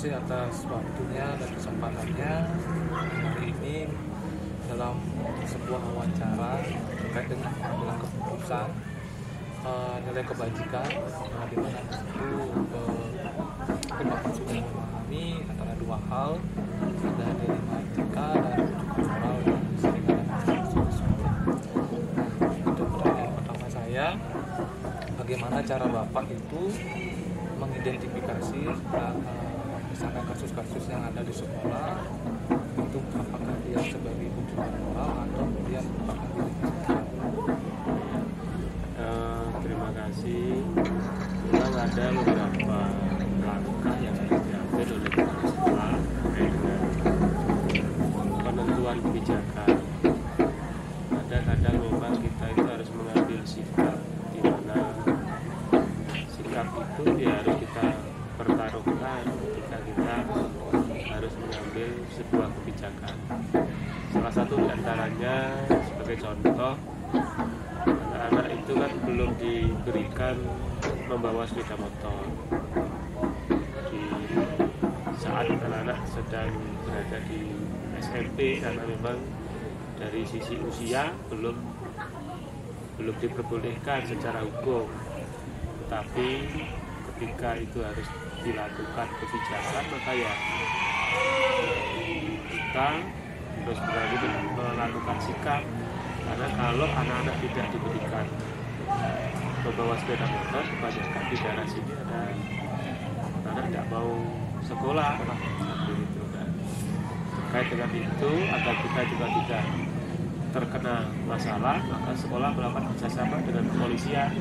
kasih atas waktunya dan kesempatannya hari ini dalam sebuah wawancara terkait dengan pengambilan keputusan nilai kebajikan, di mana itu mungkin Bapak sudah memahami antara dua hal, ada dilema etika dan moral yang sering ada kasus. Untuk pertanyaan pertama saya, bagaimana cara Bapak itu mengidentifikasi misalkan kasus-kasus yang ada di sekolah itu apakah dia sebagai ujian moral atau kemudian merupakan dilema? Terima kasih. Memang ada beberapa langkah yang harus diambil oleh kepala sekolah terkait dengan penentuan kebijakan. Kadang-kadang memang kita itu harus mengambil sikap, di mana sikap itu ya harus kita pertaruhkan ketika kita harus mengambil sebuah kebijakan. Salah satu di antaranya sebagai contoh, anak-anak itu kan belum diberikan membawa sepeda motor. Di saat anak-anak sedang berada di SMP, karena memang dari sisi usia belum diperbolehkan secara hukum. Tetapi ketika itu harus dilakukan kebijakan, maka ya kita harus berani melakukan sikap. Karena kalau anak-anak tidak diberikan membawa sepeda motor, kebanyakan di daerah sini ada anak tidak mau sekolah seperti itu. Dan terkait dengan itu, agar kita juga tidak terkena masalah, maka sekolah melakukan kerjasama dengan kepolisian,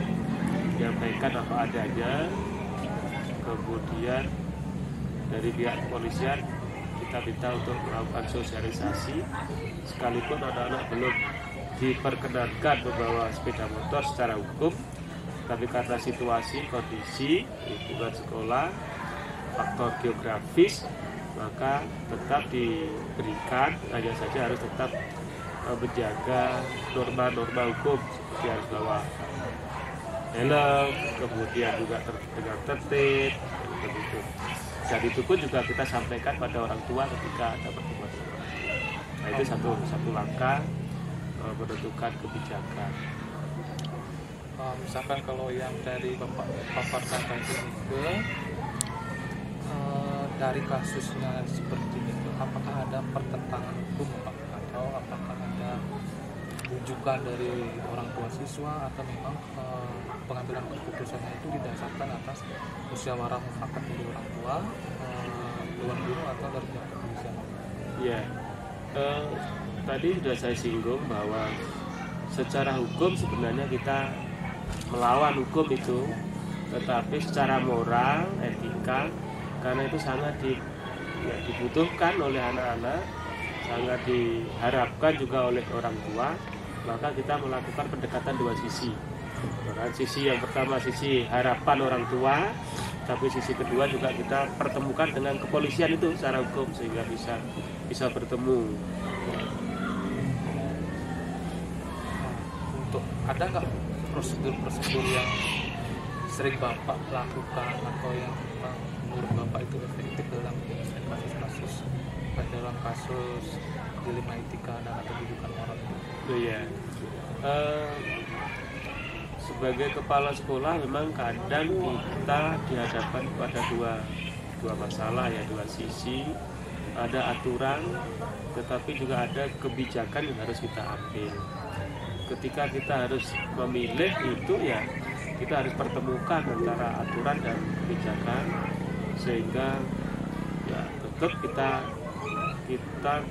menyampaikan apa adanya. Kemudian dari pihak kepolisian kita minta untuk melakukan sosialisasi, sekalipun anak-anak belum diperkenankan membawa sepeda motor secara hukum, tapi karena situasi, kondisi, lingkungan sekolah, faktor geografis, maka tetap diberikan, hanya saja harus tetap menjaga norma-norma hukum, seperti harus bawa helm, kemudian juga dengan tertib, begitu. Dan itu pun juga kita sampaikan pada orang tua ketika ada pertemuan. Nah, itu satu langkah menentukan kebijakan. Misalkan kalau yang dari Bapak paparkan tadi itu dari kasusnya seperti itu, apakah ada pertentangan hukum Pak? Atau apakah ada rujukan dari orang tua siswa, atau memang pengambilan keputusannya itu didasarkan atas musyawarah mufakat dari orang tua, dewan guru, atau dari pihak kepolisian? Ya, tadi sudah saya singgung bahwa secara hukum sebenarnya kita melawan hukum itu, tetapi secara moral, etika, karena itu sangat dibutuhkan oleh anak-anak, sangat diharapkan juga oleh orang tua, maka kita melakukan pendekatan dua sisi. Sisi yang pertama sisi harapan orang tua, tapi sisi kedua juga kita pertemukan dengan kepolisian itu secara hukum sehingga bisa bertemu. Untuk ada nggak prosedur-prosedur yang sering Bapak lakukan atau yang menurut Bapak itu efektif dalam menyelesaikan kasus-kasus, dalam kasus dilema etika dan atau pendidikan moral itu? Iya. Sebagai kepala sekolah memang kadang kita dihadapkan pada dua masalah, ya, dua sisi. Ada aturan, tetapi juga ada kebijakan yang harus kita ambil. Ketika kita harus memilih itu, ya kita harus pertemukan antara aturan dan kebijakan, sehingga ya tetap kita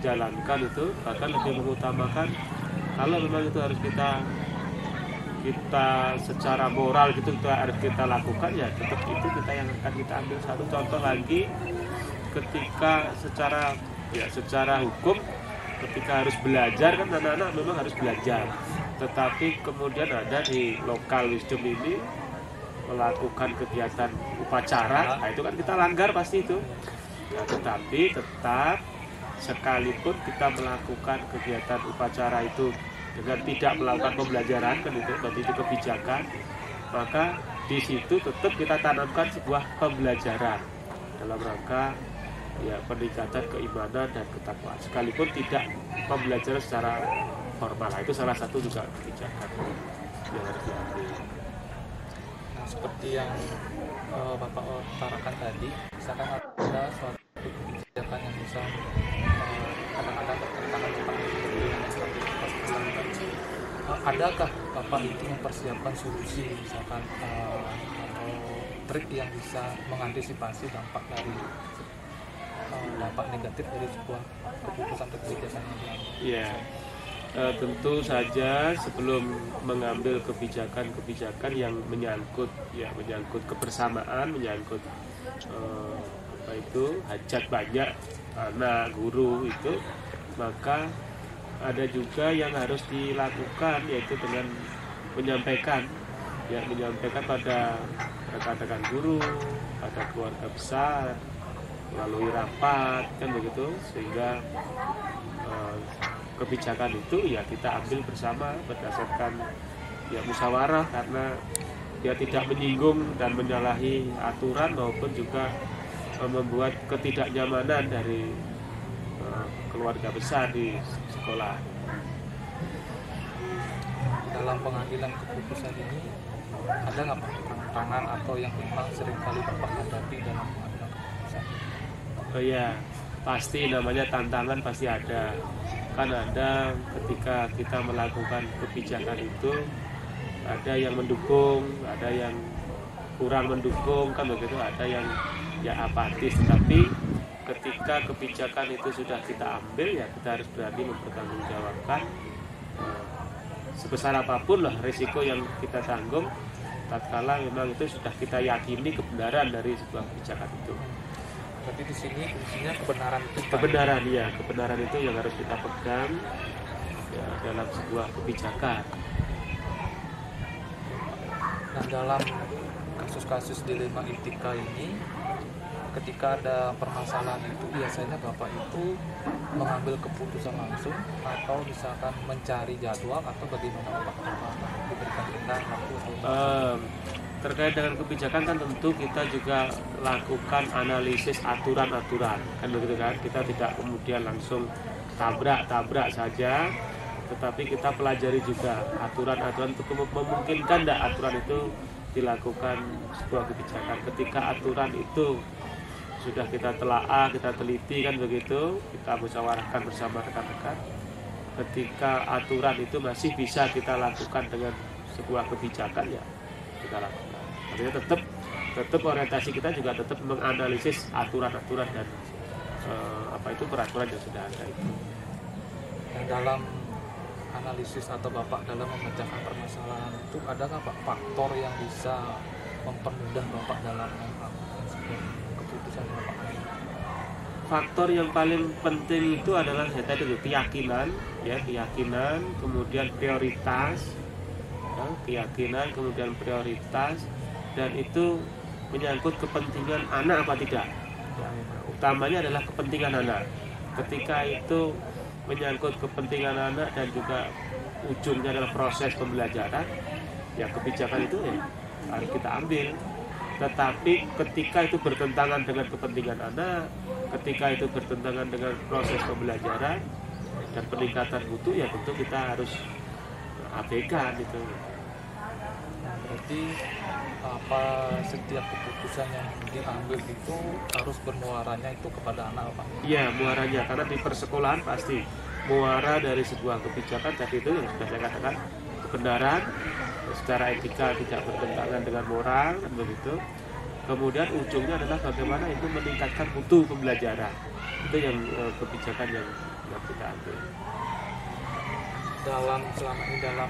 jalankan itu, bahkan lebih mengutamakan kalau memang itu harus kita secara moral gitu harus kita lakukan, ya tetap itu kita yang akan kita ambil. Satu contoh lagi, ketika secara hukum ketika harus belajar kan anak-anak memang harus belajar, tetapi kemudian ada di lokal wisdom ini melakukan kegiatan upacara, nah itu kan kita langgar pasti itu. Nah, tetapi tetap sekalipun kita melakukan kegiatan upacara itu dengan tidak melakukan pembelajaran, kan itu berarti itu kebijakan, maka di situ tetap kita tanamkan sebuah pembelajaran dalam rangka ya peningkatan keimanan dan ketakwaan sekalipun tidak pembelajaran secara formal. Itu salah satu juga kebijakan yang harus diambil. Nah, seperti yang Bapak utarakan tadi, misalkan ada suatu kebijakan yang bisa kadang-kadang bertentangan seperti yang tadi Mas sampaikan. Adakah Bapak itu mempersiapkan solusi misalkan atau trik yang bisa mengantisipasi dampak dari dampak negatif dari sebuah keputusan atau kebijakan yang diambil? Ya, tentu saja sebelum mengambil kebijakan-kebijakan yang menyangkut kebersamaan, menyangkut hajat banyak anak guru itu, maka ada juga yang harus dilakukan, yaitu dengan menyampaikan pada rekan-rekan guru, pada keluarga besar melalui rapat, kan begitu, sehingga kebijakan itu ya kita ambil bersama berdasarkan ya musyawarah, karena dia tidak menyinggung dan menyalahi aturan maupun juga membuat ketidaknyamanan dari keluarga besar di sekolah. Dalam pengambilan keputusan ini ada nggak Pak tantangan atau yang memang seringkali Bapak hadapi dalam pengambilan keputusan? Ya, pasti namanya tantangan pasti ada. Kan ada ketika kita melakukan kebijakan itu ada yang mendukung, ada yang kurang mendukung, kan begitu, ada yang ya apatis. Tapi ketika kebijakan itu sudah kita ambil, ya kita harus berani mempertanggungjawabkan sebesar apapun lah risiko yang kita tanggung, tatkala memang itu sudah kita yakini kebenaran dari sebuah kebijakan itu. Berarti di sini fungsinya kebenaran itu. Kebenaran itu yang harus kita pegang ya, dalam sebuah kebijakan. Nah, dalam kasus-kasus dilema etika ini, ketika ada permasalahan itu biasanya Bapak itu mengambil keputusan langsung atau misalkan mencari jadwal atau bagaimana Bapak diberikan tenggang waktu atau terkait dengan kebijakan kan tentu kita juga lakukan analisis aturan-aturan, kan begitu kan, kita tidak kemudian langsung tabrak saja, tetapi kita pelajari juga aturan-aturan untuk memungkinkan tidak aturan itu dilakukan sebuah kebijakan. Ketika aturan itu sudah kita telaah, kita teliti, kan begitu, kita musyawarahkan bersama rekan-rekan, ketika aturan itu masih bisa kita lakukan dengan sebuah kebijakan, ya kita lakukan. Artinya tetap orientasi kita juga tetap menganalisis aturan-aturan dan peraturan yang sudah ada itu. Dan dalam analisis atau Bapak dalam memecahkan permasalahan itu ada nggak Pak faktor yang bisa mempermudah Bapak dalam melakukan sebuah keputusan yang Bapak ambil? Faktor yang paling penting itu adalah keyakinan, kemudian prioritas, dan itu menyangkut kepentingan anak apa tidak. Utamanya adalah kepentingan anak. Ketika itu menyangkut kepentingan anak dan juga ujungnya adalah proses pembelajaran, ya kebijakan itu ya harus kita ambil. Tetapi ketika itu bertentangan dengan kepentingan anak, ketika itu bertentangan dengan proses pembelajaran dan peningkatan mutu, ya tentu kita harus abaikan itu. Berarti setiap keputusan yang diambil itu harus bermuaranya itu kepada anak Pak? Iya, muaranya, karena di persekolahan pasti muara dari sebuah kebijakan tadi itu yang sudah saya katakan, kebenaran secara etika tidak bertentangan dengan moral, kan begitu. Kemudian ujungnya adalah bagaimana itu meningkatkan mutu pembelajaran. Itu yang kebijakan yang kita ambil. Selama ini dalam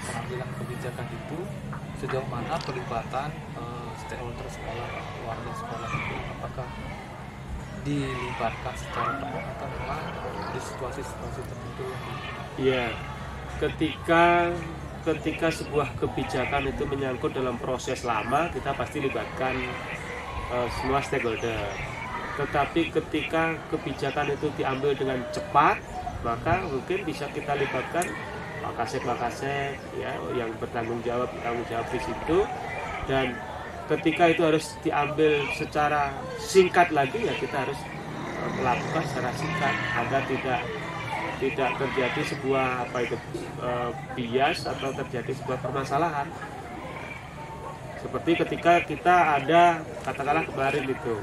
pengambilan kebijakan itu sejauh mana pelibatan stakeholder sekolah, warga sekolah itu apakah dilibatkan secara penuh atau memang di situasi-situasi tertentu? Iya, ketika sebuah kebijakan itu menyangkut dalam proses lama, kita pasti libatkan semua stakeholder. Tetapi ketika kebijakan itu diambil dengan cepat, maka mungkin bisa kita libatkan Wakasek ya, yang bertanggung jawab di situ. Dan ketika itu harus diambil secara singkat lagi, ya kita harus melakukan secara singkat agar tidak terjadi sebuah bias atau terjadi sebuah permasalahan. Seperti ketika kita ada, katakanlah kemarin itu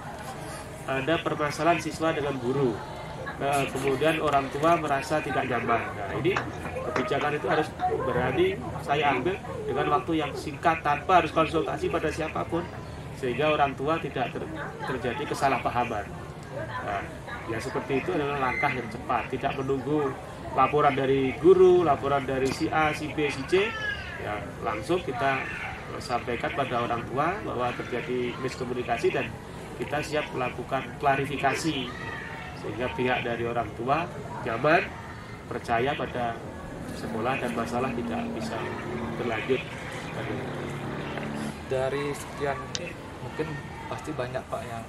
ada permasalahan siswa dengan guru, kemudian orang tua merasa tidak nyaman. Nah, ini kebijakan itu harus berani saya ambil dengan waktu yang singkat tanpa harus konsultasi pada siapapun, sehingga orang tua tidak terjadi kesalahpahaman. Nah, ya seperti itu adalah langkah yang cepat, tidak menunggu laporan dari guru, laporan dari si A, si B, si C, ya langsung kita sampaikan pada orang tua bahwa terjadi miskomunikasi dan kita siap melakukan klarifikasi sehingga pihak dari orang tua nyaman, percaya pada sekolah dan masalah tidak bisa berlanjut. Dari sekian mungkin pasti banyak Pak yang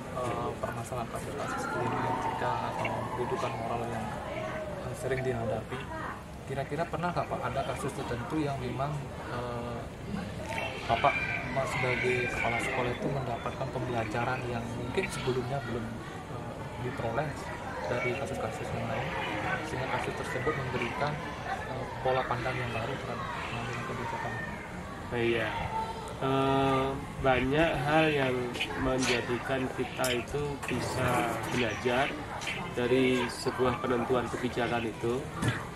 permasalahan kasus etika atau kedudukan moral yang sering dihadapi. Kira-kira pernah nggak Pak ada kasus tertentu yang memang Bapak sebagai kepala sekolah itu mendapatkan pembelajaran yang mungkin sebelumnya belum diperoleh dari kasus-kasus yang lain, sehingga kasus tersebut memberikan pola pandang yang baru terhadap pengambilan kebijakan? Iya, banyak hal yang menjadikan kita itu bisa belajar dari sebuah penentuan kebijakan itu.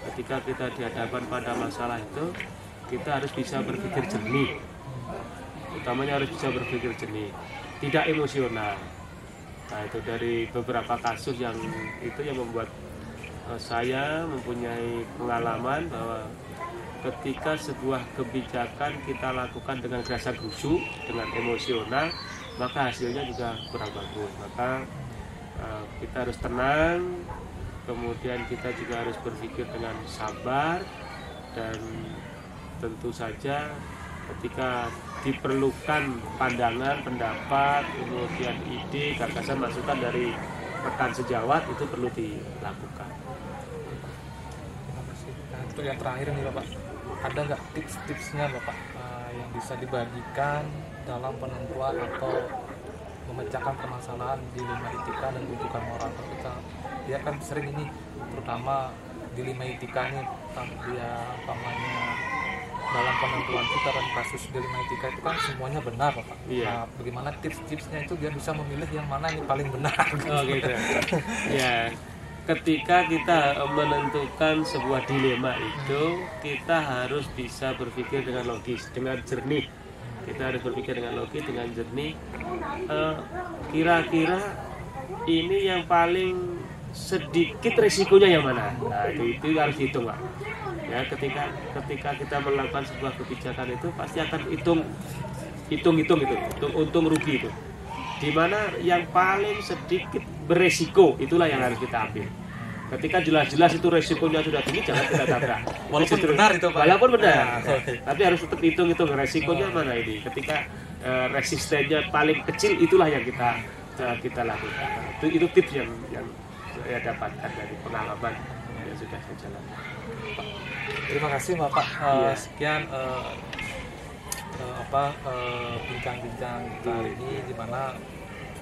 Ketika kita dihadapkan pada masalah itu, kita harus bisa berpikir jernih. Utamanya harus bisa berpikir jernih, tidak emosional. Nah, itu dari beberapa kasus yang membuat saya mempunyai pengalaman bahwa ketika sebuah kebijakan kita lakukan dengan rasa gerusu, dengan emosional, maka hasilnya juga kurang bagus. Maka kita harus tenang, kemudian kita juga harus berpikir dengan sabar, dan tentu saja ketika diperlukan pandangan, pendapat, kemudian ide, gagasan, masukan dari rekan sejawat itu perlu dilakukan. Terima kasih. Nah, untuk yang terakhir nih Bapak, ada nggak tips-tipsnya Bapak yang bisa dibagikan dalam penentuan atau memecahkan permasalahan dilema etika dan rujukan moral? Kita dia kan sering ini, terutama dilema etika nih, dia umpamanya dalam penentuan kita dan kasus dilema etika itu kan semuanya benar Bapak. Iya. Nah, bagaimana tips-tipsnya itu dia bisa memilih yang mana ini paling benar? Oh gitu. Ya, ketika kita menentukan sebuah dilema itu, kita harus bisa berpikir dengan logis, dengan jernih. Kita harus berpikir dengan logis, dengan jernih. Kira-kira ini yang paling sedikit resikonya yang mana? Nah, itu harus dihitung, Pak. Ya, ketika kita melakukan sebuah kebijakan itu pasti akan hitung untung rugi itu. Di mana yang paling sedikit beresiko itulah yang harus kita ambil. Ketika jelas-jelas itu resikonya sudah tinggi, jangan kita tabrak. Walaupun benar itu Pak. Walaupun benar. Tapi harus tetap hitung resikonya mana ini. Ketika resistennya paling kecil, itulah yang kita lakukan. Itu tips yang saya dapatkan dari pengalaman yang sudah saya jalankan. Terima kasih Bapak. Sekian bincang-bincang kita hari ini, di mana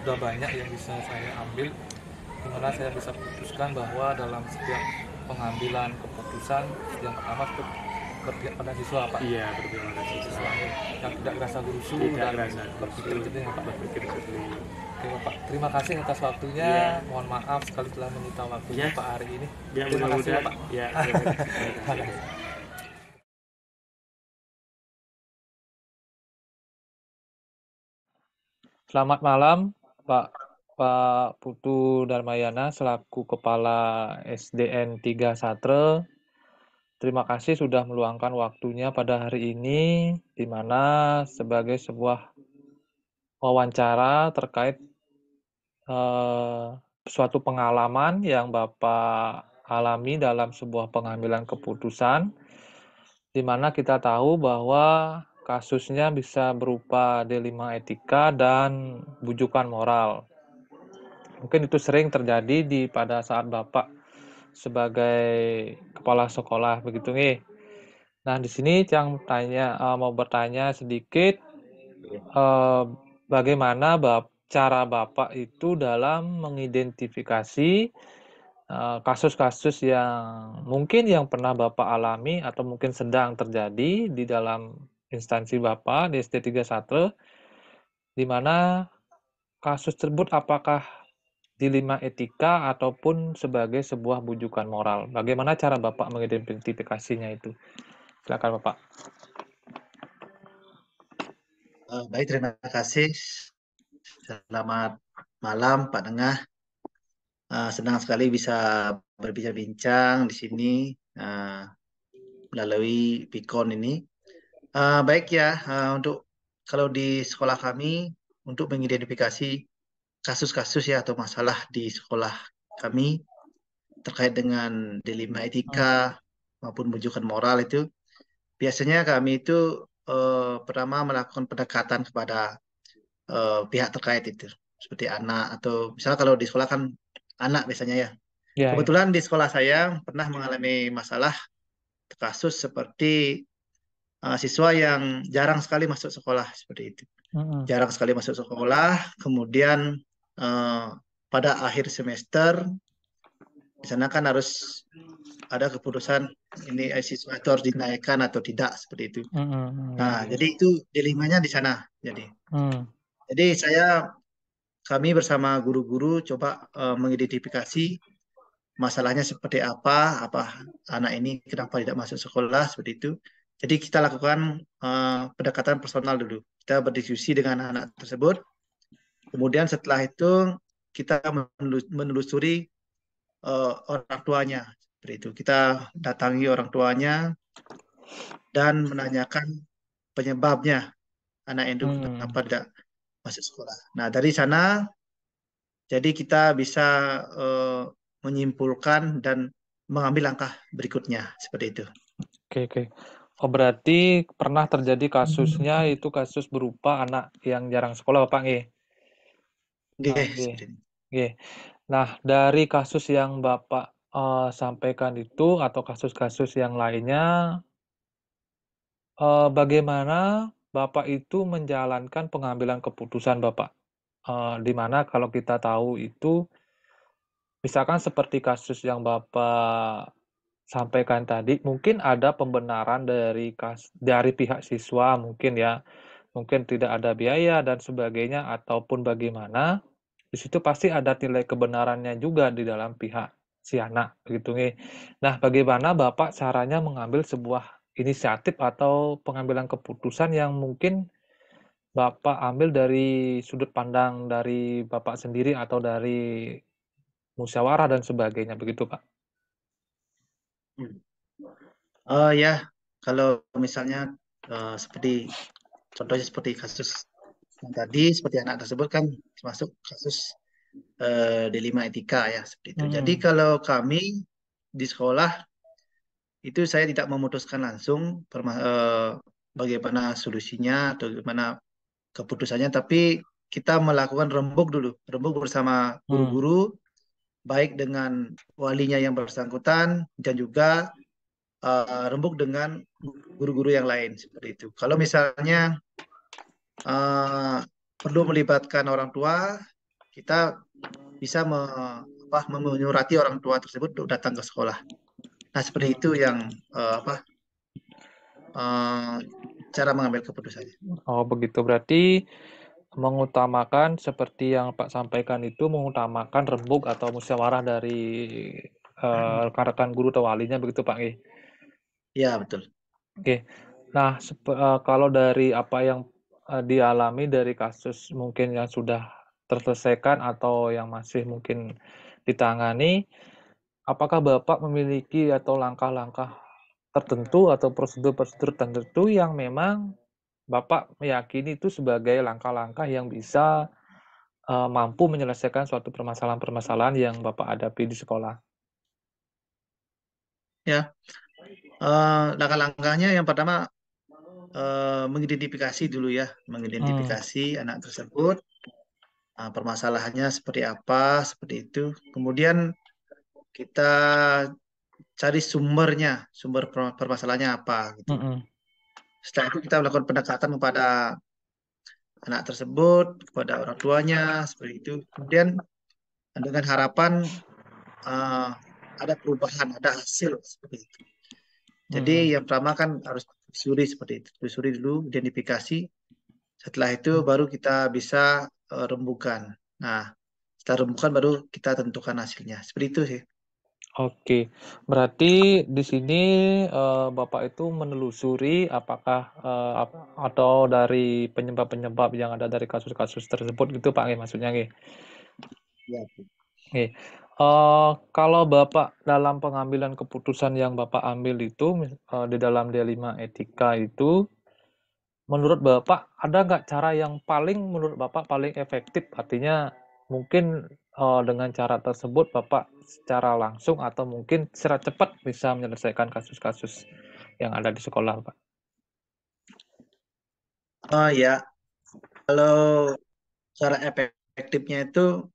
sudah banyak yang bisa saya ambil, di mana saya bisa putuskan bahwa dalam setiap pengambilan keputusan yang pertama itu berpihak pada siswa Pak. Iya, berpihak pada siswa yang tidak rasa gerusu dan berpikir jernih Pak. Oke Bapak, terima kasih atas waktunya. Mohon maaf sekali telah menyita waktunya Pak hari ini. Terima kasih Pak. Ya, Selamat malam Pak Putu Darmayana selaku Kepala SDN 3 Satre. Terima kasih sudah meluangkan waktunya pada hari ini, di mana sebagai sebuah wawancara terkait suatu pengalaman yang Bapak alami dalam sebuah pengambilan keputusan, di mana kita tahu bahwa kasusnya bisa berupa dilema etika dan bujukan moral. Mungkin itu sering terjadi pada saat Bapak sebagai kepala sekolah, begitu nih. Nah, di sini yang mau bertanya sedikit, bagaimana cara Bapak itu dalam mengidentifikasi kasus-kasus yang mungkin yang pernah Bapak alami atau mungkin sedang terjadi di dalam instansi Bapak di SD31, di mana kasus tersebut apakah dilema etika ataupun sebagai sebuah bujukan moral. Bagaimana cara Bapak mengidentifikasinya itu? Silakan Bapak. Baik, terima kasih. Selamat malam, Pak Dengah. Senang sekali bisa berbincang-bincang di sini melalui Pikon ini. Baik ya, untuk kalau di sekolah kami untuk mengidentifikasi kasus-kasus ya atau masalah di sekolah kami terkait dengan dilema etika maupun bujukan moral itu, biasanya kami itu pertama melakukan pendekatan kepada pihak terkait itu, seperti anak atau misalnya kalau di sekolah kan anak biasanya ya. Ya, ya. Kebetulan di sekolah saya pernah mengalami masalah kasus seperti siswa yang jarang sekali masuk sekolah seperti itu. Jarang sekali masuk sekolah, kemudian pada akhir semester di sana kan harus ada keputusan ini siswa itu harus dinaikkan atau tidak seperti itu. Nah, jadi itu dilemanya di sana. Jadi kami bersama guru-guru coba mengidentifikasi masalahnya seperti apa anak ini kenapa tidak masuk sekolah seperti itu. Jadi kita lakukan pendekatan personal dulu. Kita berdiskusi dengan anak tersebut. Kemudian setelah itu kita menelusuri orang tuanya. Seperti itu. Kita datangi orang tuanya dan menanyakan penyebabnya anak itu kenapa tidak masuk sekolah. Nah, dari sana jadi kita bisa menyimpulkan dan mengambil langkah berikutnya seperti itu. Oke. Oh, berarti pernah terjadi kasusnya itu kasus berupa anak yang jarang sekolah, Bapak nggih? Nggih. Nah, dari kasus yang Bapak sampaikan itu atau kasus-kasus yang lainnya, bagaimana Bapak itu menjalankan pengambilan keputusan Bapak? Di mana kalau kita tahu itu, misalkan seperti kasus yang Bapak sampaikan tadi, mungkin ada pembenaran dari pihak siswa mungkin ya, mungkin tidak ada biaya dan sebagainya ataupun bagaimana, di situ pasti ada nilai kebenarannya juga di dalam pihak si anak gitu nih. Nah, bagaimana Bapak caranya mengambil sebuah inisiatif atau pengambilan keputusan yang mungkin Bapak ambil dari sudut pandang dari Bapak sendiri atau dari musyawarah dan sebagainya begitu, Pak? Ya, kalau misalnya seperti contohnya seperti kasus yang tadi, seperti anak tersebut kan termasuk kasus dilema etika ya seperti itu. Jadi kalau kami di sekolah itu saya tidak memutuskan langsung bagaimana solusinya atau bagaimana keputusannya, tapi kita melakukan rembuk bersama guru-guru, baik dengan walinya yang bersangkutan dan juga rembuk dengan guru-guru yang lain seperti itu. Kalau misalnya perlu melibatkan orang tua, kita bisa menyurati orang tua tersebut untuk datang ke sekolah. Nah, seperti itu yang cara mengambil keputusannya. Oh, begitu. Berarti mengutamakan seperti yang Pak sampaikan itu mengutamakan rembuk atau musyawarah dari rekan-rekan guru atau walinya begitu Pak Nggih? Ya, betul. Oke. Nah, kalau dari apa yang dialami dari kasus mungkin yang sudah terselesaikan atau yang masih mungkin ditangani, apakah Bapak memiliki atau langkah-langkah tertentu atau prosedur-prosedur tertentu yang memang Bapak meyakini itu sebagai langkah-langkah yang bisa mampu menyelesaikan suatu permasalahan-permasalahan yang Bapak hadapi di sekolah? Ya, langkah-langkahnya yang pertama mengidentifikasi dulu ya, mengidentifikasi anak tersebut, permasalahannya seperti apa, seperti itu. Kemudian kita cari sumber permasalahannya apa gitu. Setelah itu kita melakukan pendekatan kepada anak tersebut kepada orang tuanya seperti itu. Kemudian dengan harapan ada perubahan, ada hasil seperti itu. Jadi yang pertama kan harus telusuri seperti itu, telusuri dulu, identifikasi. Setelah itu baru kita bisa rembukan. Nah, setelah rembukan baru kita tentukan hasilnya. Seperti itu sih. Oke, berarti di sini Bapak itu menelusuri apakah atau dari penyebab-penyebab yang ada dari kasus-kasus tersebut gitu Pak, maksudnya nggih. Ya. Oke. Kalau Bapak dalam pengambilan keputusan yang Bapak ambil itu di dalam D5 etika itu, menurut Bapak ada nggak cara yang menurut Bapak paling efektif? Artinya mungkin dengan cara tersebut Bapak secara langsung atau mungkin secara cepat bisa menyelesaikan kasus-kasus yang ada di sekolah, Pak. Oh ya, kalau cara efektifnya itu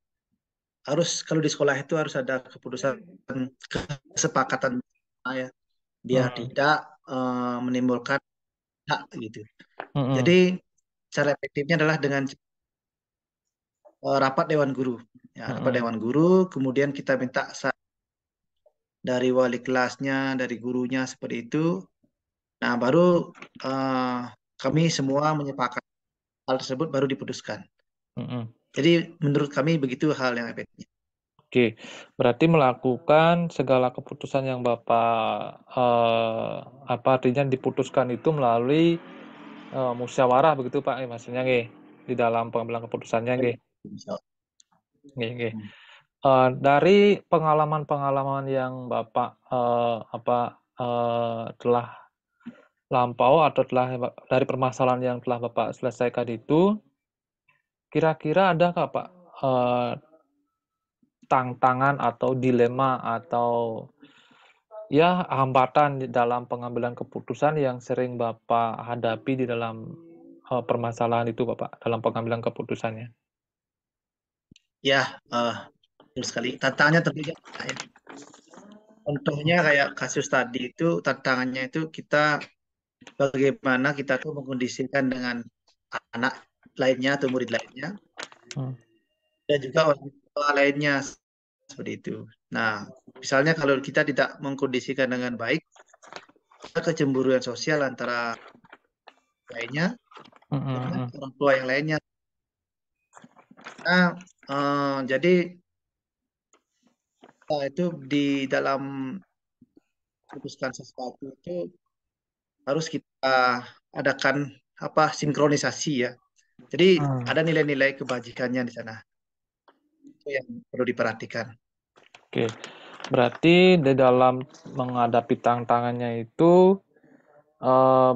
kalau di sekolah itu harus ada keputusan kesepakatan ya, biar tidak menimbulkan hak gitu. Jadi cara efektifnya adalah dengan rapat dewan guru. Ya, rapat dewan guru, kemudian kita minta dari wali kelasnya, dari gurunya seperti itu. Nah, baru kami semua menyepakati hal tersebut baru diputuskan. Jadi menurut kami begitu hal yang efektif. Oke, berarti melakukan segala keputusan yang Bapak artinya diputuskan itu melalui musyawarah begitu Pak, maksudnya nggih di dalam pengambilan keputusannya nggih. Nggih. Dari pengalaman-pengalaman yang Bapak telah lampau atau dari permasalahan yang telah Bapak selesaikan itu, kira-kira adakah Pak tantangan atau dilema atau ya hambatan di dalam pengambilan keputusan yang sering Bapak hadapi di dalam permasalahan itu Bapak dalam pengambilan keputusannya? Ya, betul sekali. Tantangannya tentunya ya. Contohnya kayak kasus tadi itu, tantangannya itu kita bagaimana kita tuh mengkondisikan dengan anak lainnya atau murid lainnya, dan juga orang tua lainnya seperti itu. Nah, misalnya kalau kita tidak mengkondisikan dengan baik, ada kecemburuan sosial antara lainnya dengan orang tua yang lainnya. Nah, jadi itu di dalam memutuskan sesuatu itu harus kita adakan sinkronisasi ya. Jadi ada nilai-nilai kebajikannya di sana. Itu yang perlu diperhatikan. Oke, berarti di dalam menghadapi tantangannya itu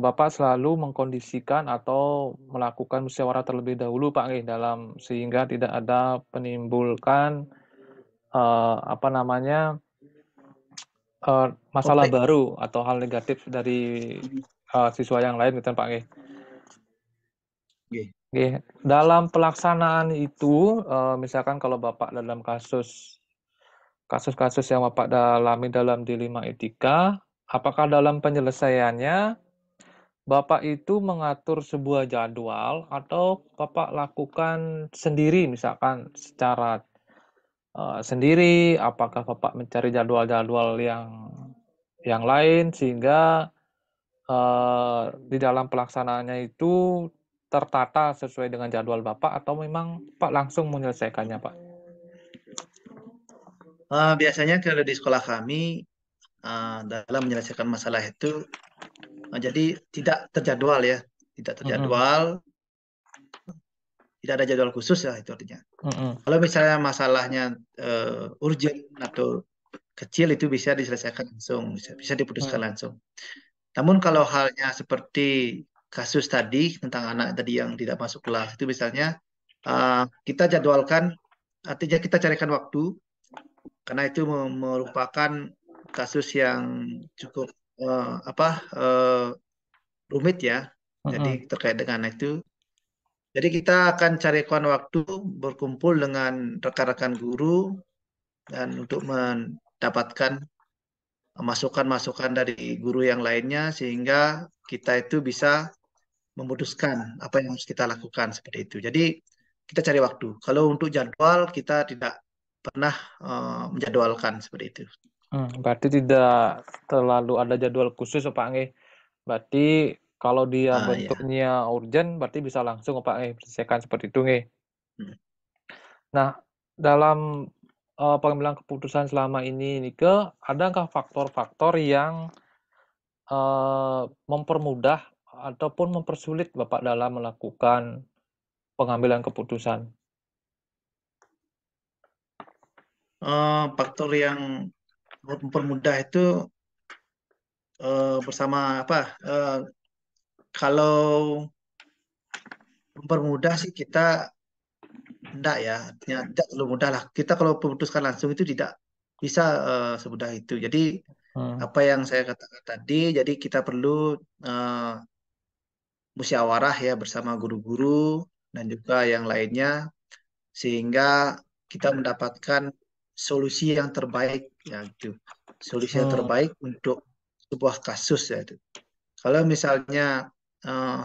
Bapak selalu mengkondisikan atau melakukan musyawarah terlebih dahulu Pak dalam sehingga tidak ada menimbulkan masalah baru atau hal negatif dari siswa yang lain gitu Pak Dalam pelaksanaan itu misalkan kalau Bapak dalam kasus-kasus yang Bapak dalami dalam D5 etika, apakah dalam penyelesaiannya Bapak itu mengatur sebuah jadwal atau Bapak lakukan sendiri misalkan secara sendiri, apakah Bapak mencari jadwal-jadwal yang lain sehingga di dalam pelaksanaannya itu tertata sesuai dengan jadwal Bapak atau memang Pak langsung menyelesaikannya Pak? Biasanya kalau di sekolah kami dalam menyelesaikan masalah itu jadi tidak terjadwal ya, tidak terjadwal, tidak ada jadwal khusus ya itu artinya. Kalau misalnya masalahnya urgent atau kecil itu bisa diselesaikan langsung, bisa diputuskan langsung. Namun kalau halnya seperti kasus tadi tentang anak tadi yang tidak masuk kelas itu misalnya kita jadwalkan, artinya kita carikan waktu karena itu merupakan kasus yang cukup rumit ya. Jadi terkait dengan itu. Jadi kita akan carikan waktu berkumpul dengan rekan-rekan guru dan untuk mendapatkan masukan-masukan dari guru yang lainnya sehingga kita itu bisa memutuskan apa yang harus kita lakukan seperti itu. Jadi kita cari waktu. Kalau untuk jadwal kita tidak pernah menjadwalkan seperti itu. Berarti tidak terlalu ada jadwal khusus Pak Nge. Berarti kalau dia Ya. bentuknya urgent berarti bisa langsung Pak Nge selesaikan seperti itu Nge. Nah, dalam pengambilan keputusan selama ini Nike, adakah faktor-faktor yang mempermudah ataupun mempersulit Bapak dalam melakukan pengambilan keputusan? Faktor yang mempermudah itu bersama apa? Kalau mempermudah sih kita enggak ya, artinya tidak terlalu mudah lah. Kita kalau memutuskan langsung itu tidak bisa semudah itu. Jadi apa yang saya katakan tadi, jadi kita perlu musyawarah ya bersama guru-guru dan juga yang lainnya sehingga kita mendapatkan solusi yang terbaik ya gitu. Solusi yang terbaik untuk sebuah kasus ya itu. Kalau misalnya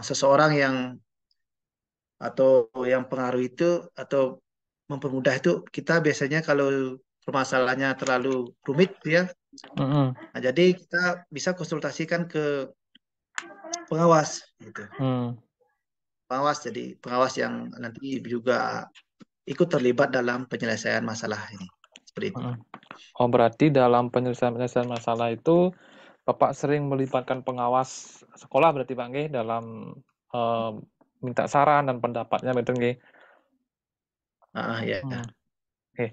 seseorang yang atau yang pengaruh itu atau mempermudah itu kita biasanya kalau permasalahannya terlalu rumit ya, nah, jadi kita bisa konsultasikan ke pengawas gitu. Pengawas jadi pengawas yang nanti juga ikut terlibat dalam penyelesaian masalah ini seperti itu. Oh, berarti dalam penyelesaian masalah itu Bapak sering melibatkan pengawas sekolah berarti Pak Nge dalam minta saran dan pendapatnya betul Nge? Ya. Oke.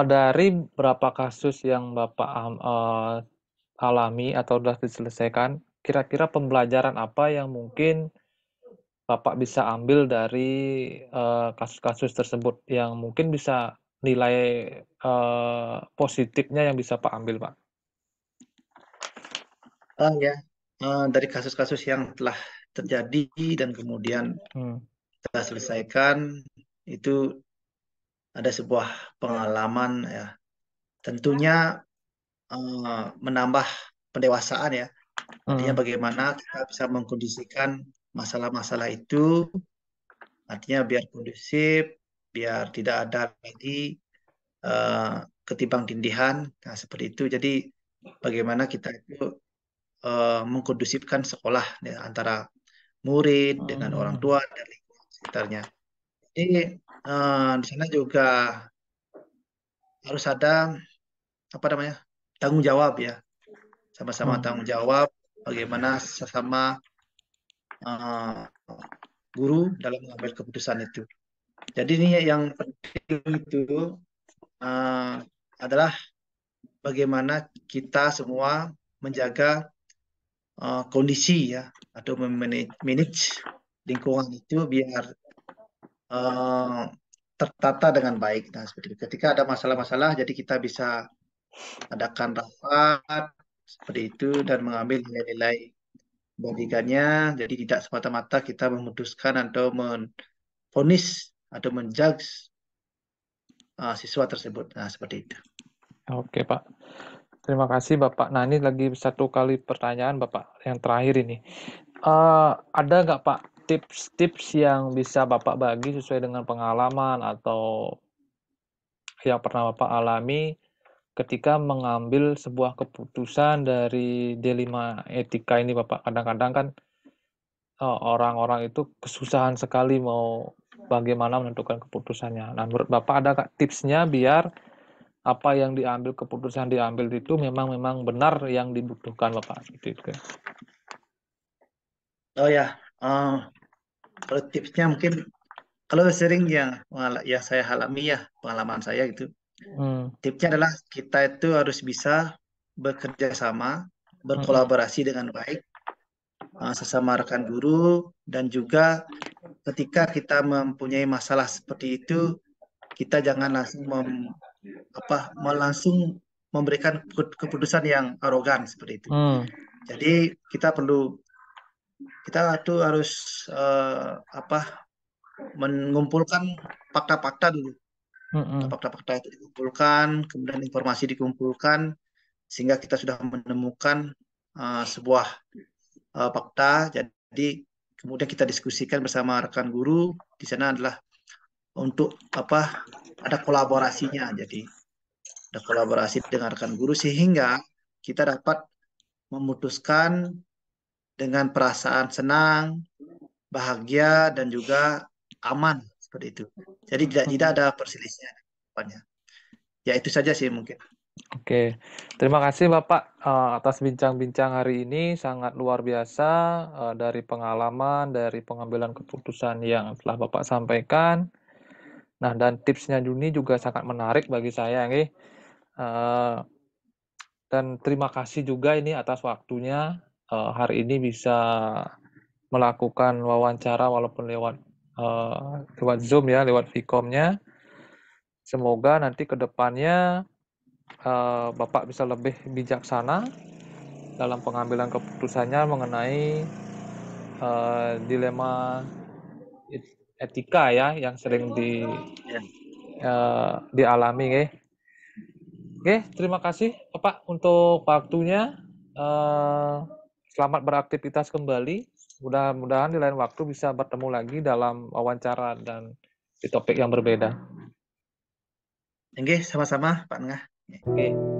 Dari berapa kasus yang Bapak alami atau sudah diselesaikan, kira-kira pembelajaran apa yang mungkin Bapak bisa ambil dari kasus-kasus tersebut yang mungkin bisa nilai positifnya yang bisa Pak ambil, Pak? Ya, dari kasus-kasus yang telah terjadi dan kemudian kita selesaikan itu ada sebuah pengalaman ya. Tentunya menambah pendewasaan ya. Artinya bagaimana kita bisa mengkondisikan masalah-masalah itu, artinya biar kondusif, biar tidak ada lagi ketimbang tindihan, nah seperti itu. Jadi bagaimana kita itu mengkondusifkan sekolah ya, antara murid dengan orang tua dan lingkungan sekitarnya. Jadi di sana juga harus ada apa namanya tanggung jawab ya, sama-sama tanggung jawab bagaimana sesama guru dalam mengambil keputusan itu. Jadi ini yang penting itu adalah bagaimana kita semua menjaga kondisi ya atau manage lingkungan itu biar tertata dengan baik. Nah, seperti itu. Ketika ada masalah-masalah, jadi kita bisa adakan rapat seperti itu dan mengambil nilai-nilai bandingannya. Jadi tidak semata-mata kita memutuskan atau menvonis atau menjudge siswa tersebut. Nah, seperti itu. Oke, Pak. Terima kasih, Bapak. Nah, ini lagi satu kali pertanyaan, Bapak, yang terakhir ini. Ada nggak, Pak, tips-tips yang bisa Bapak bagi sesuai dengan pengalaman atau yang pernah Bapak alami ketika mengambil sebuah keputusan dari D5 etika ini, Bapak? Kadang-kadang kan orang-orang itu kesusahan sekali mau bagaimana menentukan keputusannya. Nah, menurut Bapak ada tipsnya biar apa yang diambil keputusan diambil itu memang benar yang dibutuhkan Bapak seperti itu. Oh ya, kalau tipsnya mungkin kalau sering yang saya alami ya pengalaman saya itu, tipsnya adalah kita itu harus bisa bekerja sama, berkolaborasi dengan baik sesama rekan guru dan juga ketika kita mempunyai masalah seperti itu kita jangan langsung memberikan keputusan yang arogan seperti itu. Jadi kita tuh harus mengumpulkan fakta-fakta dulu. Fakta-fakta itu dikumpulkan, kemudian informasi dikumpulkan sehingga kita sudah menemukan sebuah fakta. Jadi kemudian kita diskusikan bersama rekan guru. Di sana adalah untuk ada kolaborasinya. Jadi ada kolaborasi dengan rekan guru sehingga kita dapat memutuskan dengan perasaan senang, bahagia, dan juga aman seperti itu. Jadi tidak ada perselisihan depannya. Ya itu saja sih mungkin. Oke, terima kasih Bapak atas bincang-bincang hari ini, sangat luar biasa dari pengalaman, dari pengambilan keputusan yang telah Bapak sampaikan. Nah, dan tipsnya Juni juga sangat menarik bagi saya, nih. Dan terima kasih juga ini atas waktunya hari ini bisa melakukan wawancara walaupun lewat Zoom ya, lewat Vcom-nya. Semoga nanti ke depannya Bapak bisa lebih bijaksana dalam pengambilan keputusannya mengenai dilema etika ya yang sering dialami. Oke, terima kasih Bapak untuk waktunya. Selamat beraktivitas kembali. Mudah-mudahan di lain waktu bisa bertemu lagi dalam wawancara dan di topik yang berbeda. Oke, sama-sama Pak Nengah. Oke.